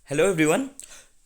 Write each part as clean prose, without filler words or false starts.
Hello everyone.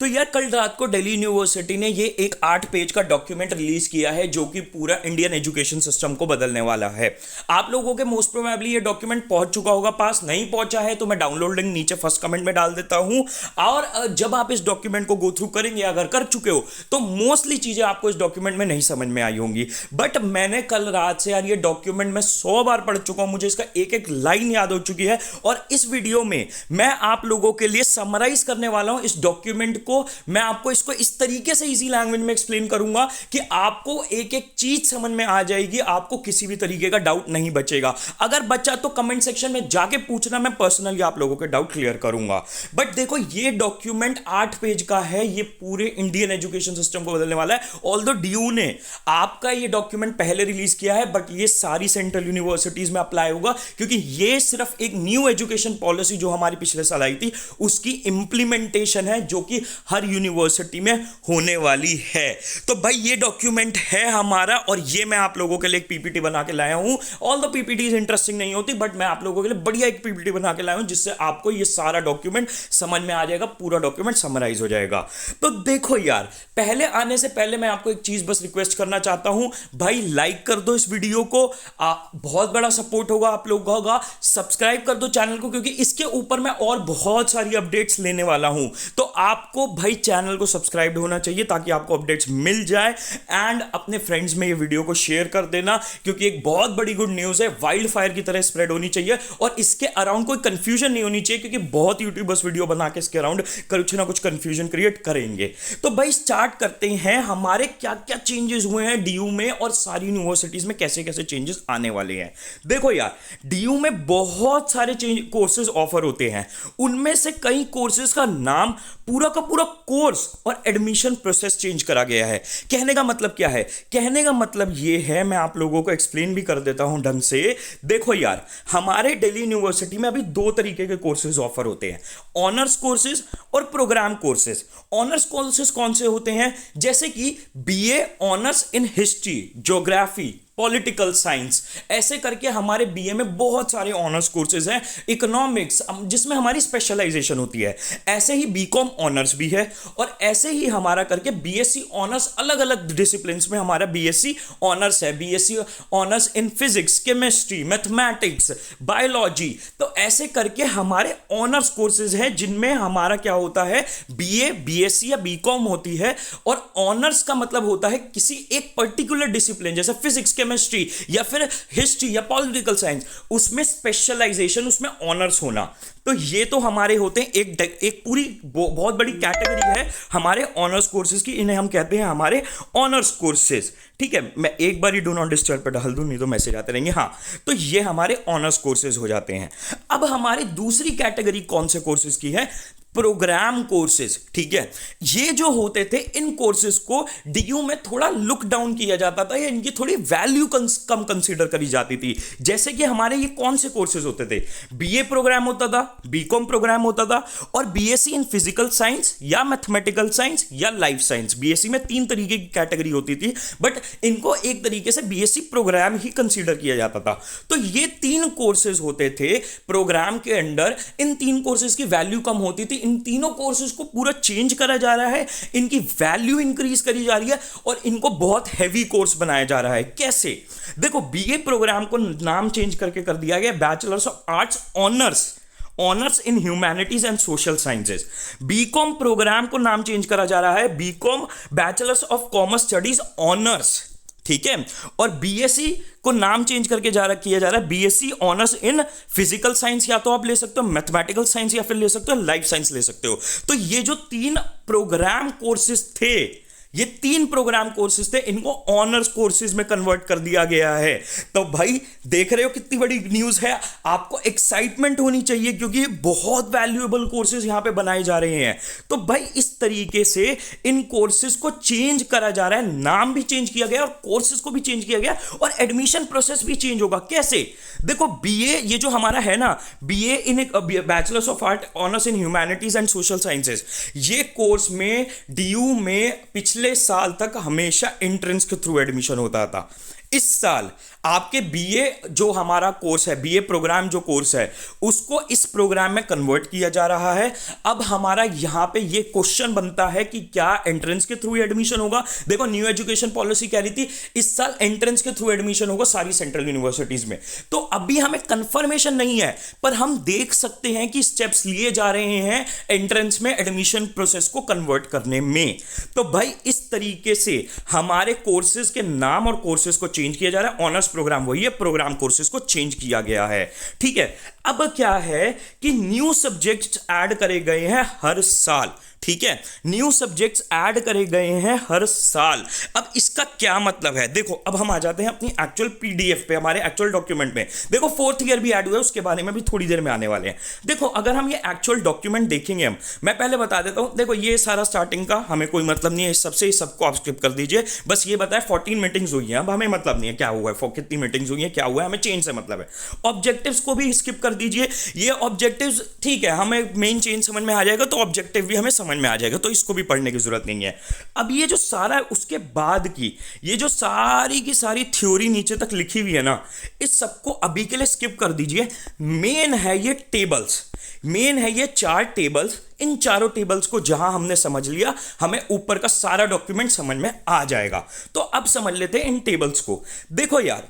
तो यार कल रात को दिल्ली यूनिवर्सिटी ने ये एक 8 पेज का डॉक्यूमेंट रिलीज किया है जो कि पूरा इंडियन एजुकेशन सिस्टम को बदलने वाला है। आप लोगों के मोस्ट प्रोबेबली ये डॉक्यूमेंट पहुंच चुका होगा, पास नहीं पहुंचा है तो मैं डाउनलोड लिंक नीचे फर्स्ट कमेंट में डाल देता हूं। और जब आप इस डॉक्यूमेंट को गो थ्रू करेंगे, अगर कर चुके हो तो मोस्टली चीजें आपको इस डॉक्यूमेंट में नहीं समझ में आई होंगी। बट मैंने कल रात से यार ये डॉक्यूमेंट मैं 100 बार पढ़ चुका हूं, मुझे इसका एक एक लाइन याद हो चुकी है। और इस वीडियो में मैं आप लोगों के लिए समराइज करने वाला हूं इस डॉक्यूमेंट को। मैं आपको इसको इस तरीके से इजी लैंग्वेज में एक्सप्लेन करूंगा कि आपको एक एक चीज समझ में आ जाएगी, आपको किसी भी तरीके का डाउट नहीं बचेगा। अगर बचा तो कमेंट सेक्शन में जाके पूछना, मैं पर्सनली आप लोगों के डाउट क्लियर करूंगा। बट देखो, ये डॉक्यूमेंट 8 पेज का है, ये पूरे इंडियन एजुकेशन सिस्टम को बदलने वाला है। ऑल्दो डीयू ने आपका ये डॉक्यूमेंट पहले रिलीज किया है, बट ये सारी सेंट्रल यूनिवर्सिटीज में अप्लाई होगा, क्योंकि ये सिर्फ एक न्यू एजुकेशन पॉलिसी जो हमारी पिछले साल आई थी उसकी इंप्लीमेंटेशन है, जो कि हर यूनिवर्सिटी में होने वाली है। तो भाई ये डॉक्यूमेंट है हमारा, और ये मैं आप लोगों के लिए एक पीपीटी बना के लाया हूं। ऑल द पीपीटीज इंटरेस्टिंग नहीं होती, बट मैं आप लोगों के लिए बढ़िया एक पीपीटी बना के लाया हूं जिससे आपको ये सारा डॉक्यूमेंट समझ में आ जाएगा, पूरा डॉक्यूमेंट समराइज हो जाएगा। तो देखो यार, पहले आने से पहले मैं आपको एक चीज बस रिक्वेस्ट करना चाहता हूं, भाई लाइक कर दो इस वीडियो को, बहुत बड़ा सपोर्ट होगा आप लोगों का। सब्सक्राइब कर दो चैनल को, क्योंकि इसके ऊपर मैं और बहुत सारी अपडेट्स लेने वाला हूं। तो आपको भाई चैनल को सब्सक्राइब होना चाहिए ताकि आपको अपडेट्स मिल जाए। एंड अपने फ्रेंड्स में ये वीडियो को शेयर कर देना, क्योंकि एक बहुत बड़ी गुड न्यूज़ है, वाइल्ड फायर की तरह स्प्रेड होनी चाहिए और इसके अराउंड कोई कंफ्यूजन नहीं होनी चाहिए, क्योंकि बहुत यूट्यूबर्स वीडियो बना के इसके अराउंड कुछ ना कुछ कंफ्यूजन क्रिएट करेंगे। तो भाई स्टार्ट करते हैं, हमारे क्या क्या चेंजेस हुए हैं डीयू में और सारी यूनिवर्सिटीज में कैसे कैसे चेंजेस आने वाले हैं। देखो यार, डीयू में बहुत सारे कोर्सेज ऑफर होते हैं, उनमें से कई कोर्सेज का नाम, पूरा का पूरा कोर्स और एडमिशन प्रोसेस चेंज करा गया है। कहने का मतलब क्या है? कहने का मतलब यह है, मैं आप लोगों को एक्सप्लेन भी कर देता हूं ढंग से। देखो यार, हमारे दिल्ली यूनिवर्सिटी में अभी 2 तरीके के कोर्सेज ऑफर होते हैं, ऑनर्स कोर्सेज और प्रोग्राम कोर्सेज। ऑनर्स कोर्सेज कौन से होते हैं? जैसे कि BA honours in history, geography, political science, ऐसे करके हमारे बीए में बहुत सारे ऑनर्स कोर्सेज हैं। इकोनॉमिक्स, जिसमें हमारी स्पेशलाइजेशन होती है, ऐसे ही बीकॉम ऑनर्स भी है, और ऐसे ही हमारा करके बीएससी ऑनर्स, अलग अलग डिसिप्लिन्स में हमारा बीएससी ऑनर्स है। BSc honours in physics, chemistry, mathematics, biology. तो ऐसे करके हमारे ऑनर्स कोर्सेज हैं जिनमें हमारा क्या होता है, बीए, बीएससी या बीकॉम होती है। और ऑनर्स का मतलब होता है किसी एक पर्टिकुलर डिसिप्लिन, जैसे फिजिक्स, केमिस्ट्री या फिर हिस्ट्री या पॉलिटिकल साइंस, उसमें स्पेशलाइजेशन, उसमें ऑनर्स होना। तो ये तो हमारे होते हैं एक पूरी बहुत बड़ी कैटेगरी है हमारे ऑनर्स कोर्सेज की, इन्हें हम कहते हैं हमारे ऑनर्स कोर्सेज। ठीक है, मैं एक बार ही डू नॉट डिस्टर्ब पे डाल दूं, नहीं तो मैसेज आते रहेंगे। हाँ, तो ये हमारे ऑनर्स कोर्सेज हो जाते हैं। अब हमारी दूसरी कैटेगरी कौन से कोर्सेज की है? Programme courses. ठीक है, ये जो होते थे, इन कोर्सेज को डीयू में थोड़ा लुक डाउन किया जाता था, या इनकी थोड़ी वैल्यू कम कंसीडर करी जाती थी। जैसे कि हमारे ये कौन से कोर्सेज होते थे? बीए प्रोग्राम होता था, बीकॉम प्रोग्राम होता था, और बीएससी इन फिजिकल साइंस या मैथमेटिकल साइंस या लाइफ साइंस। बीएससी में 3 तरीके की कैटेगरी होती थी, बट इनको एक तरीके से बीएससी प्रोग्राम ही कंसीडर किया जाता था। तो ये 3 कोर्सेज होते थे प्रोग्राम के अंडर। इन 3 कोर्सेज की वैल्यू कम होती थी, इन तीनों कोर्सेज को पूरा चेंज करा जा रहा है, इनकी वैल्यू इंक्रीज करी जा रही है, और इनको बहुत हैवी कोर्स बनाया जा रहा है। कैसे? देखो, बीए प्रोग्राम को नाम चेंज करके कर दिया गया bachelors of arts honours in humanities and social sciences. BCom programme को नाम चेंज करा जा रहा है BCom bachelors of commerce studies honours. ठीक है, और बीएससी को नाम चेंज करके किया जा रहा है BSc honours in physical science, या तो आप ले सकते हो मैथमेटिकल साइंस, या फिर ले सकते हो लाइफ साइंस ले सकते हो। तो ये जो 3 प्रोग्राम कोर्सेज थे, ये 3 प्रोग्राम कोर्सेज थे, इनको ऑनर्स कोर्सेज में कन्वर्ट कर दिया गया है। तो भाई देख रहे हो कितनी बड़ी न्यूज है, आपको एक्साइटमेंट होनी चाहिए, क्योंकि बहुत वैल्यूएबल कोर्सेज यहां पे बनाए जा रहे हैं। तो भाई इस तरीके से इन कोर्सेज को चेंज करा जा रहा है, नाम भी चेंज किया गया और कोर्सेज को भी चेंज किया गया, और एडमिशन प्रोसेस भी चेंज होगा। कैसे? देखो, बीए ये जो हमारा है ना, BA in bachelors of art honours in humanities and social sciences, ये कोर्स में डीयू में पिछले साल तक हमेशा एंट्रेंस के थ्रू एडमिशन होता था। इस साल आपके बीए जो हमारा कोर्स है, बीए प्रोग्राम जो कोर्स है, उसको इस प्रोग्राम में कन्वर्ट किया जा रहा है। अब हमारा यहां पे ये क्वेश्चन बनता है कि क्या एंट्रेंस के थ्रू एडमिशन होगा। देखो न्यू एजुकेशन पॉलिसी कह रही थी इस साल एंट्रेंस के थ्रू एडमिशन होगा सारी सेंट्रल यूनिवर्सिटीज में, तो अभी हमें कंफर्मेशन नहीं है, पर हम देख सकते हैं कि स्टेप्स लिए जा रहे हैं एंट्रेंस में एडमिशन प्रोसेस को कन्वर्ट करने में। तो भाई इस तरीके से हमारे कोर्सेज के नाम और कोर्सेज को चेंज किया जा रहा है। ऑनर्स प्रोग्राम वही है, प्रोग्राम कोर्सेज को चेंज किया गया है। ठीक है, अब क्या है कि न्यू सब्जेक्ट्स ऐड करे गए हैं हर साल। ठीक है, न्यू सब्जेक्ट्स ऐड करे गए हैं हर साल। अब इसका क्या मतलब है, देखो अब हम आ जाते हैं अपनी एक्चुअल पीडीएफ पे, हमारे एक्चुअल डॉक्यूमेंट में। देखो फोर्थ ईयर भी ऐड हुआ है, उसके बारे में भी थोड़ी देर में आने वाले हैं। देखो अगर हम ये एक्चुअल डॉक्यूमेंट देखेंगे, मैं पहले बता देता हूं। देखो ये सारा स्टार्टिंग का हमें कोई मतलब नहीं है इस सबसे, इस सबको आप स्किप कर दीजिए। बस ये बताए 14 मीटिंग्स हुई हैं, अब हमें मतलब नहीं है क्या हुआ है, कितनी मीटिंग्स हुई है, क्या हुआ है, हमें चेंज से मतलब है। ऑब्जेक्टिव्स को भी स्किप कर दीजिए। ये ऑब्जेक्टिव्स ठीक है, हमें मेन चेंज समझ में आ जाएगा तो ऑब्जेक्टिव भी हमें समझ में आ जाएगा, तो इसको भी पढ़ने की जरूरत नहीं है। अब ये जो सारा उसके बाद की ये जो सारी की सारी थ्योरी नीचे तक लिखी हुई है ना, इस सबको अभी के लिए स्किप कर दीजिए। मेन है ये टेबल्स, मेन है ये 4 टेबल्स। इन चारों टेबल्स को जहां हमने समझ लिया, हमें ऊपर का सारा डॉक्यूमेंट समझ में आ जाएगा। तो अब समझ लेते हैं इन टेबल्स को। देखो यार,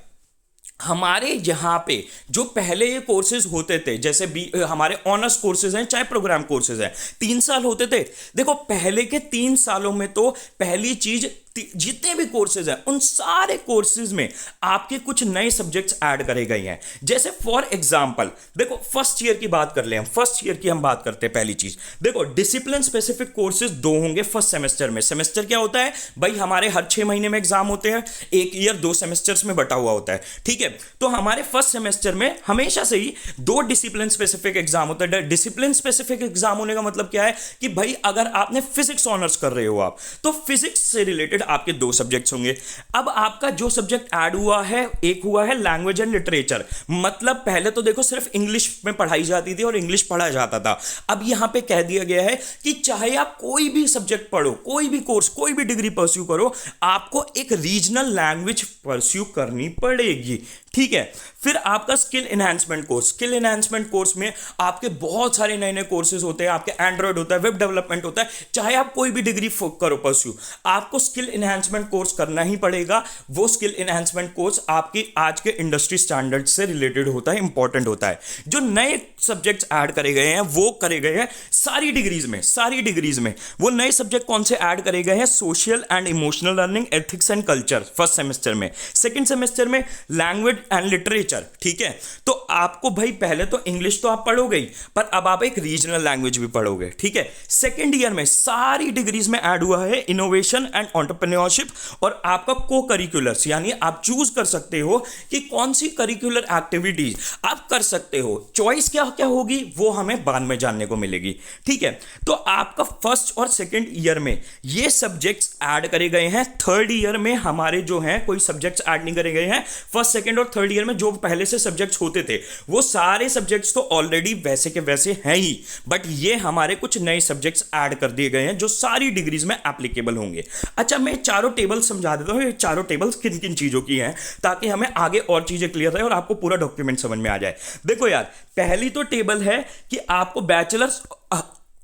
हमारे यहाँ पे जो पहले ये कोर्सेज होते थे, जैसे हमारे ऑनर्स कोर्सेज हैं चाहे प्रोग्राम कोर्सेज हैं, 3 साल होते थे। देखो पहले के 3 सालों में तो पहली चीज जितने भी कोर्सेज हैं उन सारे कोर्सेज में आपके कुछ नए सब्जेक्ट्स ऐड करे गए हैं। जैसे फॉर एग्जांपल देखो फर्स्ट ईयर की बात कर ले, हम फर्स्ट ईयर की हम बात करते हैं। पहली चीज देखो, डिसिप्लिन स्पेसिफिक कोर्सेज 2 होंगे फर्स्ट सेमेस्टर में। सेमेस्टर क्या होता है भाई, हमारे हर 6 महीने में एग्जाम होते हैं, एक ईयर 2 सेमेस्टर्स में बटा हुआ होता है। ठीक है, तो हमारे फर्स्ट सेमेस्टर में हमेशा से ही 2 डिसिप्लिन स्पेसिफिक एग्जाम होता है। डिसिप्लिन स्पेसिफिक एग्जाम होने का मतलब क्या है कि भाई अगर आपने फिजिक्स ऑनर्स कर रहे हो आप, तो फिजिक्स से रिलेटेड आपके 2 सब्जेक्ट्स होंगे। अब आपका जो सब्जेक्ट ऐड हुआ है, एक हुआ है लैंग्वेज एंड लिटरेचर। मतलब पहले तो देखो सिर्फ इंग्लिश में पढ़ाई जाती थी और इंग्लिश पढ़ा जाता था। अब यहां पे कह दिया गया है कि चाहे आप कोई भी सब्जेक्ट पढ़ो, कोई भी कोर्स, कोई भी डिग्री परस्यू करो, आपको एक रीजनल लैंग्वेज परस्यू करनी पड़ेगी। ठीक है, फिर आपका skill enhancement course. Skill enhancement course में आपके बहुत सारे नए नए कोर्सेज होते हैं। आपके एंड्रॉइड होता है, वेब डेवलपमेंट होता है, चाहे आप कोई भी डिग्री करो परस्यू, आपको स्किल एनहांसमेंट कोर्स करना ही पड़ेगा। वो स्किल एनहांसमेंट कोर्स आपकी आज के इंडस्ट्री स्टैंडर्ड से रिलेटेड होता है, इंपॉर्टेंट होता है। जो नए सब्जेक्ट्स ऐड करे गए हैं वो करे गए हैं सारी डिग्रीज में, सारी डिग्रीज में। वो नए सब्जेक्ट कौन से ऐड करे गए हैं, social and emotional learning, ethics and culture first semester में। सेकेंड सेमेस्टर में लैंग्वेज एंड लिटरेचर। ठीक है, तो आपको भाई पहले तो इंग्लिश तो आप पढ़ोगे ही, पर अब आप एक रीजनल लैंग्वेज भी पढ़ोगे। ठीक है, सेकेंड ईयर में सारी डिग्रीज में ऐड हुआ है इनोवेशन एंड एंटरप्रेन्योरशिप और आपका को करिकुलर्स, यानी आप चूज कर सकते हो कि कौन सी करिकुलर एक्टिविटीज आप कर सकते हो। चॉइस क्या क्या होगी वो हमें बाद में जानने को मिलेगी। ठीक है, तो आपका फर्स्ट और सेकेंड ईयर में ये सब्जेक्ट्स ऐड करे गए हैं। थर्ड ईयर में हमारे जो हैं कोई सब्जेक्ट्स ऐड नहीं करे गए हैं। फर्स्ट सेकेंड और थर्ड ईयर में जो पहले से सब्जेक्ट्स होते थे वो सारे सब्जेक्ट्स तो ऑलरेडी वैसे के वैसे हैं ही, बट ये हमारे कुछ नए सब्जेक्ट्स ऐड कर दिए गए हैं जो सारी डिग्रीज में एप्लीकेबल होंगे। अच्छा, मैं चारों टेबल समझा देता हूं, ये चारों टेबल्स किन किन चीजों की हैं ताकि हमें आगे और चीजें क्लियर रहे और आपको पूरा डॉक्यूमेंट समझ में आ जाए। देखो यार, पहली तो टेबल है कि आपको bachelors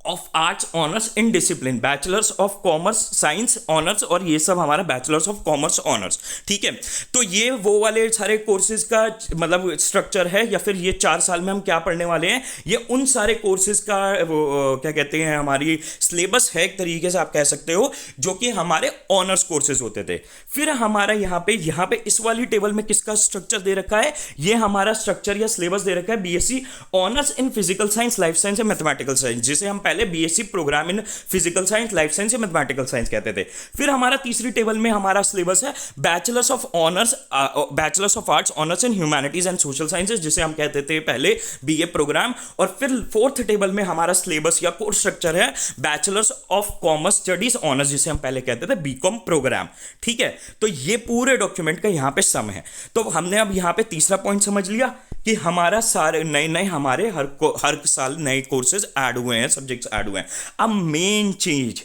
of arts honours in discipline, bachelors of commerce science honours, और ये सब हमारा बैचलर्स ऑफ कॉमर्स ऑनर्स। ठीक है, तो ये वो वाले सारे कोर्सेज का मतलब स्ट्रक्चर है, या फिर ये 4 साल में हम क्या पढ़ने वाले हैं, ये उन सारे कोर्सेज का वो क्या कहते हैं हमारी सिलेबस है एक तरीके से आप कह सकते हो, जो कि हमारे ऑनर्स कोर्सेज होते थे। फिर हमारा यहाँ पे इस वाली टेबल में किसका स्ट्रक्चर दे रखा है, ये हमारा स्ट्रक्चर या सिलेबस दे रखा है BSc honours in physical science, life science and mathematical science, जिसे हम BSc programme in physical science, life science या मैथमेटिकल साइंस कहते थे। फिर हमारा तीसरी टेबल में हमारा सिलेबस है bachelors of honours, bachelors of arts honours in humanities and social sciences, जिसे हम कहते थे पहले बीए प्रोग्राम। और फिर फोर्थ टेबल में हमारा सिलेबस या कोर्स स्ट्रक्चर है bachelors of commerce studies honours, जिसे हम पहले कहते थे बीकॉम प्रोग्राम। ठीक है, तो ये पूरे डॉक्यूमेंट का यहां पे सम है। तो हमने अब यहां पे तीसरा पॉइंट समझ लिया कि हमारा सारे नए नए हमारे हर साल नए कोर्सेज ऐड हुए हैं, सब्जेक्ट्स ऐड हुए हैं। अब मेन चीज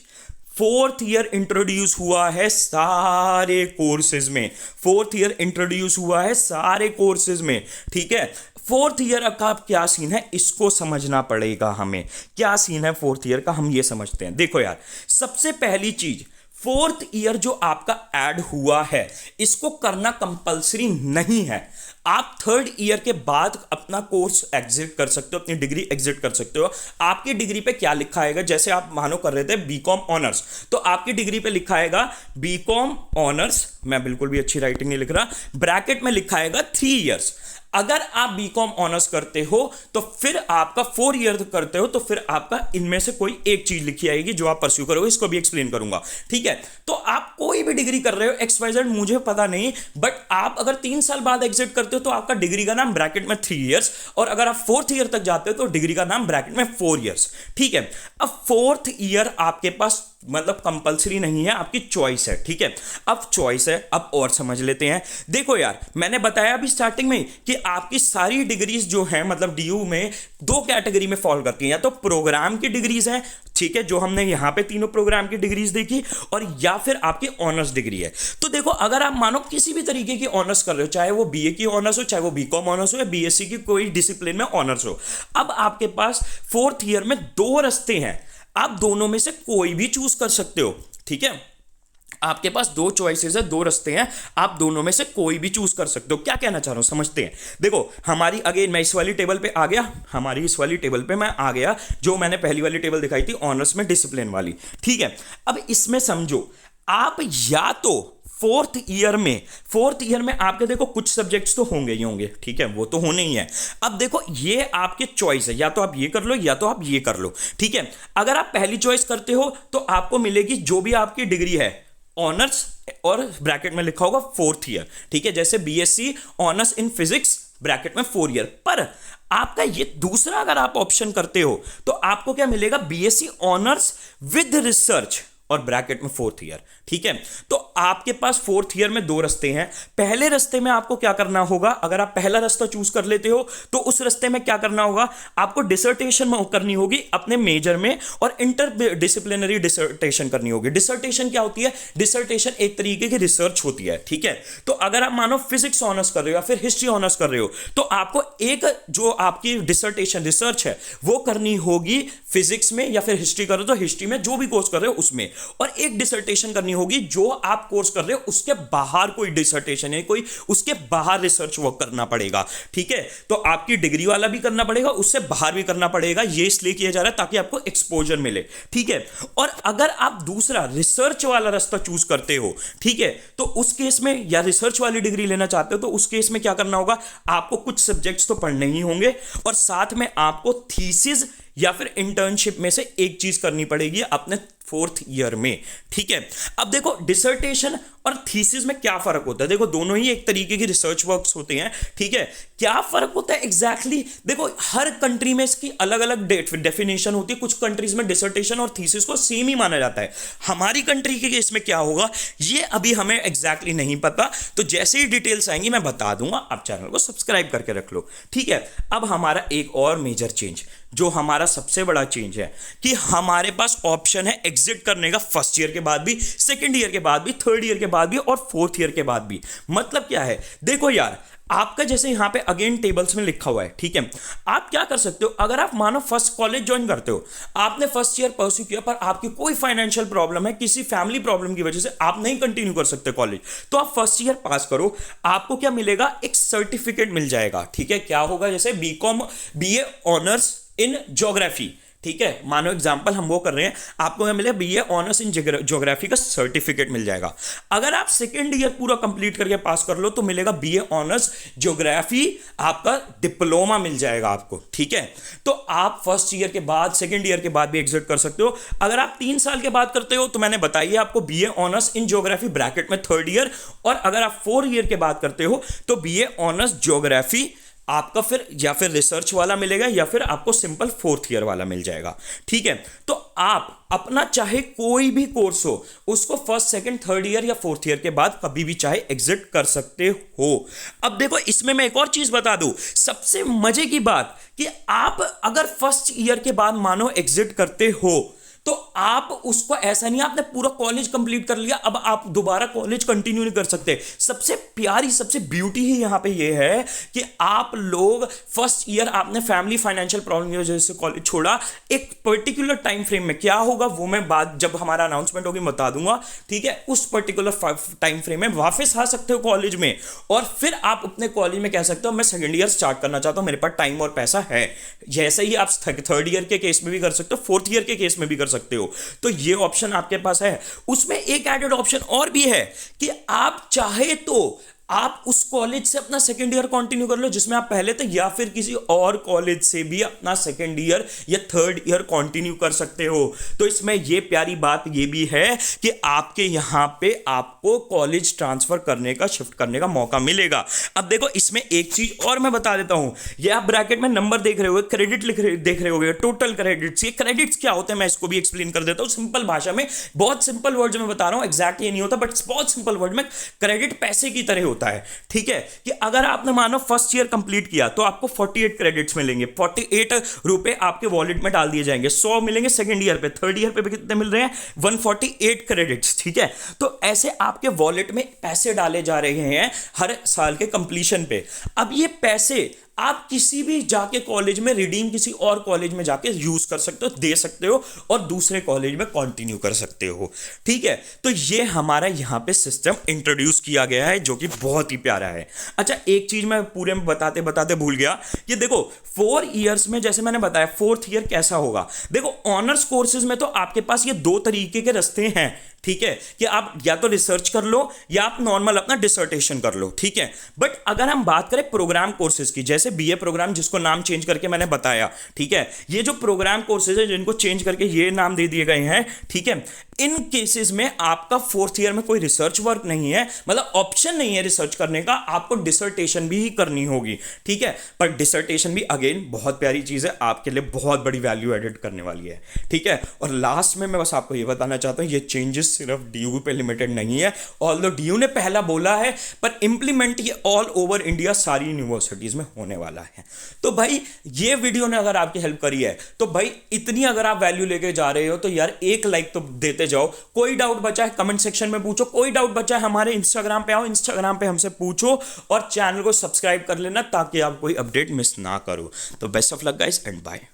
फोर्थ ईयर इंट्रोड्यूस हुआ है सारे कोर्सेज में, फोर्थ ईयर इंट्रोड्यूस हुआ है सारे कोर्सेज में, ठीक है। फोर्थ ईयर का क्या सीन है इसको समझना पड़ेगा हमें, क्या सीन है फोर्थ ईयर का हम ये समझते हैं। देखो यार, सबसे पहली चीज, फोर्थ ईयर जो आपका ऐड हुआ है इसको करना कंपलसरी नहीं है। आप थर्ड ईयर के बाद अपना कोर्स एग्जिट कर सकते हो, अपनी डिग्री एग्जिट कर सकते हो। आपकी डिग्री पे क्या लिखा आएगा, जैसे आप मानो कर रहे थे बीकॉम ऑनर्स, तो आपकी डिग्री पे लिखा आएगा बीकॉम ऑनर्स, मैं बिल्कुल भी अच्छी राइटिंग नहीं लिख रहा, ब्रैकेट में लिखा आएगा 3 इयर्स। अगर आप बीकॉम ऑनर्स करते हो तो फिर आपका 4 ईयर करते हो तो फिर आपका इनमें से कोई एक चीज लिखी आएगी जो आप परस्यू करोगे, इसको भी एक्सप्लेन करूंगा, ठीक है। तो आप कोई भी डिग्री कर रहे हो XYZ, मुझे पता नहीं, बट आप अगर 3 साल बाद एग्जिट करते हो तो आपका डिग्री का नाम ब्रैकेट में 3 इयर्स, और अगर आप 4th ईयर तक जाते हो तो डिग्री का नाम ब्रैकेट में 4 इयर्स, ठीक है। अब 4th ईयर आपके पास मतलब कंपलसरी नहीं है, आपकी चॉइस है, ठीक है। अब चॉइस है, अब और समझ लेते हैं। देखो यार, मैंने बताया अभी स्टार्टिंग में कि आपकी सारी डिग्रीज जो है मतलब DU में 2 कैटेगरी में फॉल करती हैं, या तो प्रोग्राम की डिग्रीज हैं, ठीक है, जो हमने यहां पे तीनों प्रोग्राम की डिग्रीज देखी, और या फिर आपकी ऑनर्स डिग्री है। तो देखो, अगर आप मानो किसी भी तरीके की ऑनर्स कर रहे हो, चाहे वो BA की ऑनर्स हो, चाहे वो बीकॉम ऑनर्स हो, या BSc की कोई डिसिप्लिन में ऑनर्स हो, अब आपके पास 4th ईयर में 2 रास्ते हैं, आप दोनों में से कोई भी चूज कर सकते हो, ठीक है। आपके पास 2 चॉइसेस है, 2 रास्ते हैं, आप दोनों में से कोई भी चूज कर सकते हो। क्या कहना चाह रहा हूं समझते हैं। देखो, हमारी अगेन मैं इस वाली टेबल पे आ गया, हमारी इस वाली टेबल पे मैं आ गया, जो मैंने पहली वाली टेबल दिखाई थी ऑनर्स में डिसिप्लिन वाली, ठीक है। अब इसमें समझो, आप या तो फोर्थ ईयर में आपके देखो कुछ सब्जेक्ट्स तो होंगे ही होंगे, ठीक है, वो तो होने ही है। अब देखो, ये आपके चॉइस है, या तो आप ये कर लो या तो आप ये कर लो, ठीक है। अगर आप पहली चॉइस करते हो तो आपको मिलेगी जो भी आपकी डिग्री है ऑनर्स, और ब्रैकेट में लिखा होगा 4th ईयर, ठीक है। जैसे BSc honours in physics, bracket में 4 ईयर। पर आपका ये दूसरा अगर आप ऑप्शन करते हो तो आपको क्या मिलेगा, BSc ऑनर्स विद रिसर्च, और ब्रैकेट में 4th ईयर, ठीक है। तो आपके पास 4th ईयर में 2 रास्ते हैं। पहले रास्ते में आपको क्या करना होगा, अगर आप पहला रास्ता चूज कर लेते हो तो उस रास्ते में क्या करना होगा, आपको डिसर्टेशन करनी होगी अपने मेजर में, और इंटर डिसिप्लिनरी डिसर्टेशन करनी होगी। डिसर्टेशन क्या होती है, डिसर्टेशन एक तरीके की रिसर्च होती है, ठीक है। तो अगर आप मानो फिजिक्स ऑनर्स कर रहे हो या फिर हिस्ट्री ऑनर्स कर रहे हो, तो आपको एक जो आपकी डिसर्टेशन रिसर्च है वो करनी होगी फिजिक्स में, या फिर हिस्ट्री कर रहे हो तो हिस्ट्री में, जो भी कोर्स कर रहे हो उसमें, और एक डिसर्टेशन करनी होगी जो आप कोर्स कर रहे हो उसके बाहर कोई डिसर्टेशन है, कोई उसके बाहर रिसर्च वर्क करना पड़ेगा, ठीक है। तो आपकी डिग्री वाला भी करना पड़ेगा, उससे बाहर भी करना पड़ेगा। ये इसलिए किया जा रहा है ताकि आपको एक्सपोजर मिले, ठीक है। और अगर आप दूसरा रिसर्च वाला रास्ता चूज करते हो, ठीक है, तो उस केस में, या रिसर्च वाली डिग्री लेना चाहते हो तो उस केस में क्या करना होगा, आपको कुछ सब्जेक्ट्स तो पढ़ने ही होंगे, और साथ में आपको थीसिस या फिर इंटर्नशिप में से एक चीज करनी पड़ेगी अपने 4th ईयर में, ठीक है। अब देखो, डिसर्टेशन और थीसिस में क्या फर्क होता है। देखो, दोनों ही एक तरीके की रिसर्च वर्क्स होते हैं, ठीक है। क्या फर्क होता है एग्जैक्टली देखो, हर कंट्री में इसकी अलग अलग डेफिनेशन होती है। कुछ कंट्रीज में डिसर्टेशन और थीसिस को सेम ही माना जाता है। हमारी कंट्री के केस में क्या होगा ये अभी हमें एग्जैक्टली नहीं पता, तो जैसे ही डिटेल्स आएंगी मैं बता दूंगा। आप चैनल को सब्सक्राइब करके रख लो, ठीक है। अब हमारा एक और मेजर चेंज, जो हमारा सबसे बड़ा चेंज है, कि हमारे पास ऑप्शन है एग्जिट करने का, फर्स्ट ईयर के बाद भी, सेकंड ईयर के बाद भी, थर्ड ईयर के बाद भी, और 4th ईयर के बाद भी। मतलब क्या है, देखो यार, आपका जैसे यहां पे अगेन टेबल्स में लिखा हुआ है, ठीक है। आप क्या कर सकते हो, अगर आप मानो फर्स्ट कॉलेज ज्वाइन करते हो, आपने फर्स्ट ईयर परस्यू किया, पर आपकी कोई फाइनेंशियल प्रॉब्लम है, किसी फैमिली प्रॉब्लम की वजह से आप नहीं कंटिन्यू कर सकते कॉलेज, तो आप फर्स्ट ईयर पास करो, आपको क्या मिलेगा, एक सर्टिफिकेट मिल जाएगा, ठीक है। क्या होगा, जैसे BA ऑनर्स इन ज्योग्राफी, ठीक है, मानो एग्जांपल हम वो कर रहे हैं, आपको क्या मिलेगा, BA ऑनर्स इन ज्योग्राफी का सर्टिफिकेट मिल जाएगा। अगर आप सेकेंड ईयर पूरा कंप्लीट करके पास कर लो तो मिलेगा BA ऑनर्स ज्योग्राफी, आपका डिप्लोमा मिल जाएगा आपको, ठीक है। तो आप फर्स्ट ईयर के बाद, सेकेंड ईयर के बाद भी एग्जिट कर सकते हो। अगर आप 3 साल के बाद करते हो तो मैंने बताइए आपको BA honours in geography bracket में 3rd ईयर, और अगर आप 4 ईयर के बाद करते हो तो BA ऑनर्स ज्योग्राफी आपका फिर या फिर रिसर्च वाला मिलेगा, या फिर आपको सिंपल 4th ईयर वाला मिल जाएगा, ठीक है। तो आप अपना चाहे कोई भी कोर्स हो उसको फर्स्ट, सेकंड, 3rd ईयर या 4th ईयर के बाद कभी भी चाहे एग्जिट कर सकते हो। अब देखो, इसमें मैं एक और चीज बता दूं, सबसे मजे की बात कि आप अगर फर्स्ट ईयर के बाद मानो एग्जिट करते हो तो आप उसको ऐसा नहीं, आपने पूरा कॉलेज कंप्लीट कर लिया अब आप दोबारा कॉलेज कंटिन्यू नहीं कर सकते। सबसे प्यारी, सबसे ब्यूटी ही यहां पे ये है कि आप लोग फर्स्ट ईयर आपने फैमिली फाइनेंशियल प्रॉब्लम की वजह से कॉलेज छोड़ा, एक पर्टिकुलर टाइम फ्रेम में क्या होगा वो मैं बाद जब हमारा अनाउंसमेंट होगी बता दूंगा, ठीक है। उस पर्टिकुलर टाइम फ्रेम में वापस आ सकते हो कॉलेज में, और फिर आप अपने कॉलेज में कह सकते हो मैं सेकंड ईयर स्टार्ट करना चाहता हूं, मेरे पास टाइम और पैसा है। जैसे ही आप थर्ड ईयर के केस में भी कर सकते हो, फोर्थ ईयर के केस में भी कर सकते हो, तो ये ऑप्शन आपके पास है। उसमें एक एडेड ऑप्शन और भी है कि आप चाहे तो आप उस कॉलेज से अपना सेकेंड ईयर कंटिन्यू कर लो जिसमें आप पहले थे, या फिर किसी और कॉलेज से भी अपना सेकेंड ईयर या थर्ड ईयर कंटिन्यू कर सकते हो। तो इसमें ये प्यारी बात ये भी है कि आपके यहां पे आपको कॉलेज ट्रांसफर करने का, शिफ्ट करने का मौका मिलेगा। अब देखो इसमें एक चीज और मैं बता देता हूं, ये आप ब्रैकेट में नंबर देख रहे हो, क्रेडिट देख रहे होगे, टोटल क्रेडिट्स। ये क्रेडिट्स क्या होते हैं मैं इसको भी एक्सप्लेन कर देता हूं सिंपल भाषा में, बहुत सिंपल वर्ड में बता रहा हूं, एग्जैक्ट ये नहीं होता बट बहुत सिंपल वर्ड में। क्रेडिट पैसे की तरह होता है, ठीक है, कि अगर आपने मानो फर्स्ट ईयर कंप्लीट किया तो आपको 48 क्रेडिट्स मिलेंगे, 48 रुपए आपके वॉलेट में डाल दिए जाएंगे, 100 मिलेंगे सेकंड ईयर पे, थर्ड ईयर पे भी कितने मिल रहे हैं 148 क्रेडिट्स, ठीक है। तो ऐसे आपके वॉलेट में पैसे डाले जा रहे हैं हर साल के कंप्लीशन पे। अब ये पैसे आप किसी भी जाके कॉलेज में रिडीम, किसी और कॉलेज में जाके यूज कर सकते हो, दे सकते हो और दूसरे कॉलेज में कंटिन्यू कर सकते हो, ठीक है। तो ये हमारा यहां पे सिस्टम इंट्रोड्यूस किया गया है जो कि बहुत ही प्यारा है। अच्छा एक चीज मैं पूरे में बताते बताते भूल गया, ये देखो 4 इयर्स में जैसे मैंने बताया फोर्थ ईयर कैसा होगा। देखो ऑनर्स कोर्सेज में तो आपके पास ये 2 तरीके के रास्ते हैं, ठीक है, कि आप या तो रिसर्च कर लो या आप नॉर्मल अपना डिसर्टेशन कर लो, ठीक है। बट अगर हम बात करें प्रोग्राम कोर्सेज की, जैसे बीए प्रोग्राम जिसको नाम चेंज करके मैंने बताया, ठीक है, ये जो प्रोग्राम कोर्सेज है जिनको चेंज करके ये नाम दे दिए गए हैं, ठीक है, इन केसेस में आपका फोर्थ ईयर में कोई रिसर्च वर्क नहीं है, मतलब ऑप्शन नहीं है रिसर्च करने का, आपको डिसर्टेशन भी ही करनी होगी, ठीक है। पर डिसर्टेशन भी अगेन बहुत प्यारी चीज है, आपके लिए बहुत बड़ी वैल्यू एडेड करने वाली है, ठीक है। और लास्ट में मैं बस आपको ये बताना चाहता हूं, ये चेंजेस सिर्फ डीयू पे लिमिटेड नहीं है, ऑल्दो डीयू ने पहला बोला है पर इंप्लीमेंट ये ऑल ओवर इंडिया सारी यूनिवर्सिटीज में होने वाला है। तो भाई ये वीडियो ने अगर आपकी हेल्प करी है तो भाई इतनी अगर आप वैल्यू लेके जा रहे हो तो यार एक लाइक तो देते जाओ। कोई डाउट बचा है कमेंट सेक्शन में पूछो, कोई डाउट बचा है हमारे इंस्टाग्राम पे आओ, इंस्टाग्राम पे हमसे पूछो और चैनल को सब्सक्राइब कर लेना ताकि आप कोई अपडेट मिस ना करो। तो best of luck guys and bye.